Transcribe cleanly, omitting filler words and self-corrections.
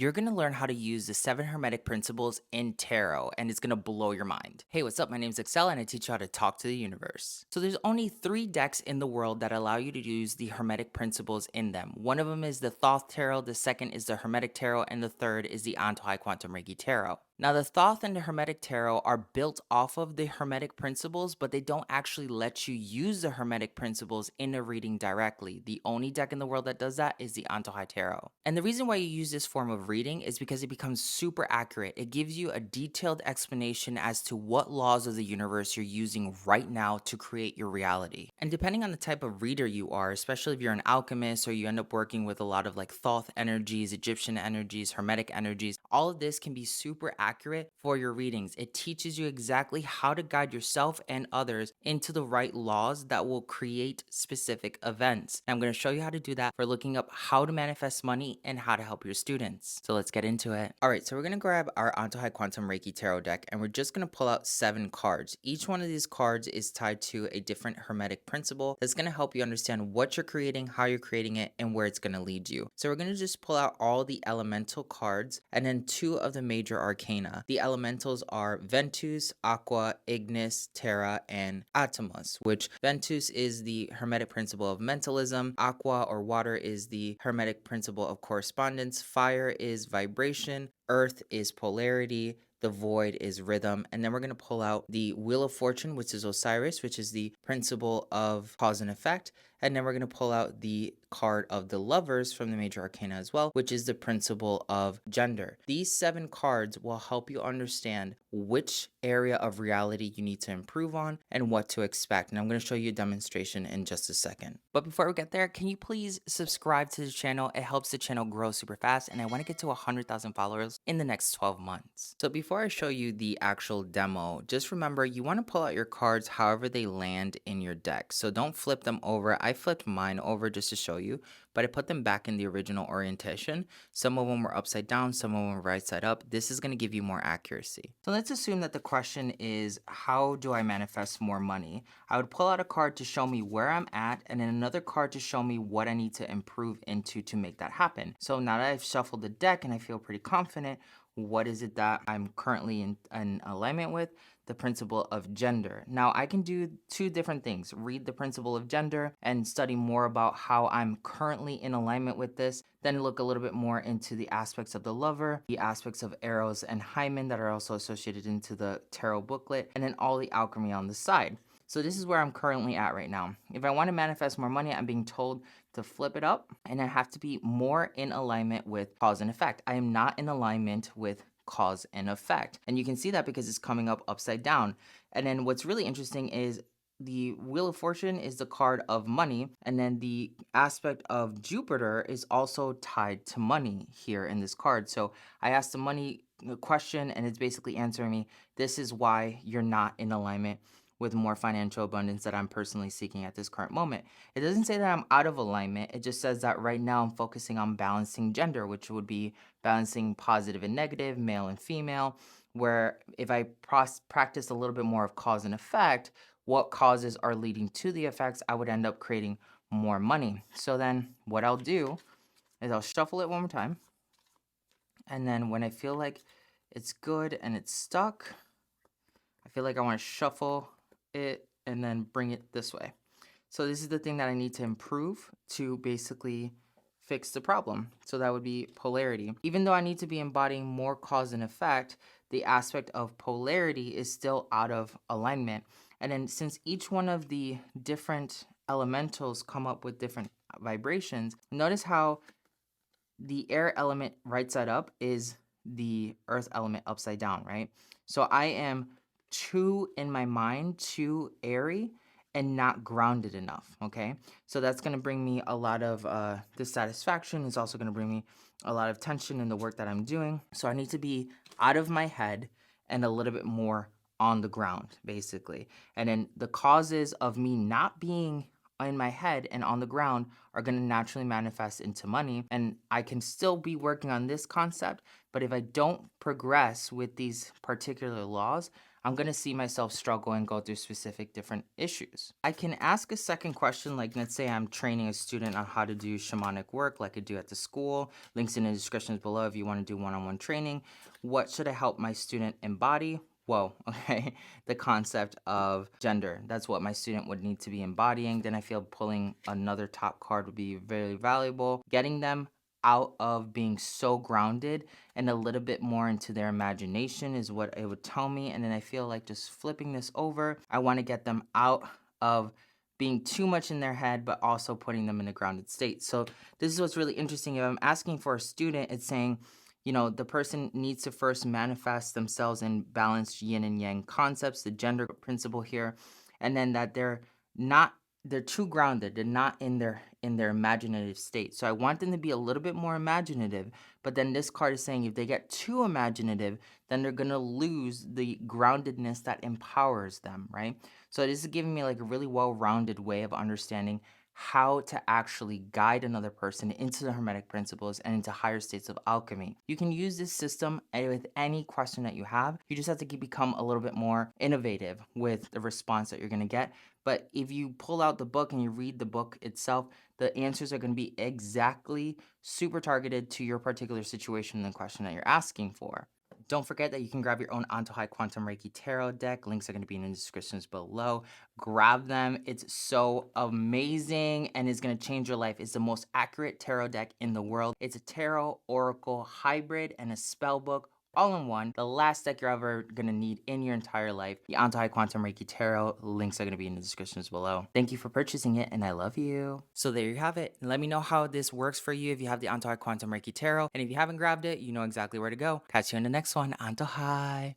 you're going to learn how to use the 7 Hermetic Principles in tarot, and it's going to blow your mind. Hey, what's up? My name's Excel, and I teach you how to talk to the universe. So there's only 3 decks in the world that allow you to use the Hermetic Principles in them. One of them is the Thoth Tarot, the second is the Hermetic Tarot, and the third is the Antojai Quantum Reiki Tarot. Now, the Thoth and the Hermetic Tarot are built off of the Hermetic Principles, but they don't actually let you use the Hermetic Principles in a reading directly. The only deck in the world that does that is the Antojai Tarot. And the reason why you use this form of reading is because it becomes super accurate. It gives you a detailed explanation as to what laws of the universe you're using right now to create your reality. And depending on the type of reader you are, especially if you're an alchemist or you end up working with a lot of like Thoth energies, Egyptian energies, Hermetic energies, all of this can be super accurate for your readings. It teaches you exactly how to guide yourself and others into the right laws that will create specific events. And I'm going to show you how to do that for looking up how to manifest money and how to help your students. So let's get into it. All right, so we're going to grab our Antojaj Quantum Reiki Tarot deck and we're just going to pull out 7 cards. Each one of these cards is tied to a different Hermetic principle that's going to help you understand what you're creating, how you're creating it, and where it's going to lead you. So we're going to just pull out all the elemental cards and then 2 of the major arcana. The elementals are Ventus, Aqua, Ignis, Terra, and Atomus, which Ventus is the Hermetic principle of mentalism, Aqua or water is the Hermetic principle of correspondence, fire is vibration, earth is polarity, the void is rhythm, and then we're going to pull out the Wheel of Fortune, which is Osiris, which is the principle of cause and effect, and then we're going to pull out the card of the Lovers from the major arcana as well, which is the principle of gender. These 7 cards will help you understand which area of reality you need to improve on and what to expect. And I'm going to show you a demonstration in just a second. But before we get there, can you please subscribe to the channel? It helps the channel grow super fast, and I want to get to 100,000 followers in the next 12 months. So before I show you the actual demo, just remember you want to pull out your cards however they land in your deck. So don't flip them over. I flipped mine over just to show you, but I put them back in the original orientation. Some of them were upside down, some of them were right side up. This is going to give you more accuracy. So let's assume that the question is, how do I manifest more money? I would pull out a card to show me where I'm at, and then another card to show me what I need to improve into to make that happen. So now that I've shuffled the deck and I feel pretty confident, what is it that I'm currently in alignment with? The principle of gender. Now I can do 2 different things: read the principle of gender and study more about how I'm currently in alignment with this, then look a little bit more into the aspects of the Lover, the aspects of Eros and Hymen that are also associated into the tarot booklet, and then all the alchemy on the side. So this is where I'm currently at right now. If I want to manifest more money, I'm being told to flip it up, and I have to be more in alignment with cause and effect. I am not in alignment with cause and effect. And you can see that because it's coming up upside down. And then what's really interesting is the Wheel of Fortune is the card of money, and then the aspect of Jupiter is also tied to money here in this card. So I asked the money question, and it's basically answering me, this is why you're not in alignment with more financial abundance that I'm personally seeking at this current moment. It doesn't say that I'm out of alignment. It just says that right now I'm focusing on balancing gender, which would be balancing positive and negative, male and female, where if I practice a little bit more of cause and effect, what causes are leading to the effects, I would end up creating more money. So then what I'll do is I'll shuffle it one more time. And then when I feel like it's good and it's stuck, I feel like I want to shuffle it and then bring it this way. So this is the thing that I need to improve to basically fix the problem. So that would be polarity. Even though I need to be embodying more cause and effect, the aspect of polarity is still out of alignment. And then since each one of the different elementals come up with different vibrations, notice how the air element right side up is the earth element upside down, right? So I am too, in my mind, too airy and not grounded enough, okay? So that's going to bring me a lot of dissatisfaction. It's also going to bring me a lot of tension in the work that I'm doing. So I need to be out of my head and a little bit more on the ground, basically. And then the causes of me not being in my head and on the ground are going to naturally manifest into money. And I can still be working on this concept, but if I don't progress with these particular laws, I'm going to see myself struggle and go through specific different issues. I can ask a second question, like let's say I'm training a student on how to do shamanic work like I do at the school. Links in the descriptions below if you want to do one-on-one training. What should I help my student embody? Whoa, okay. The concept of gender. That's what my student would need to be embodying. Then I feel pulling another top card would be very valuable. Getting them out of being so grounded and a little bit more into their imagination is what it would tell me. And then I feel like just flipping this over, I want to get them out of being too much in their head, but also putting them in a grounded state. So this is what's really interesting. If I'm asking for a student, it's saying, you know, the person needs to first manifest themselves in balanced yin and yang concepts, the gender principle here, and then that they're too grounded. They're not in their imaginative state. So I want them to be a little bit more imaginative, but then this card is saying if they get too imaginative, then they're gonna lose the groundedness that empowers them, right? So this is giving me like a really well-rounded way of understanding how to actually guide another person into the Hermetic principles and into higher states of alchemy. You can use this system with any question that you have. You just have to become a little bit more innovative with the response that you're going to get. But if you pull out the book and you read the book itself, the answers are going to be exactly super targeted to your particular situation and the question that you're asking for. Don't forget that you can grab your own Antojaj Quantum Reiki Tarot deck. Links are going to be in the descriptions below. Grab them. It's so amazing and it's going to change your life. It's the most accurate tarot deck in the world. It's a tarot oracle hybrid and a spell book all in one. The last deck you're ever going to need in your entire life. The Antojai Quantum Reiki Tarot. Links are going to be in the descriptions below. Thank you for purchasing it and I love you. So there you have it. Let me know how this works for you if you have the Antojai Quantum Reiki Tarot. And if you haven't grabbed it, you know exactly where to go. Catch you in the next one. Antojai.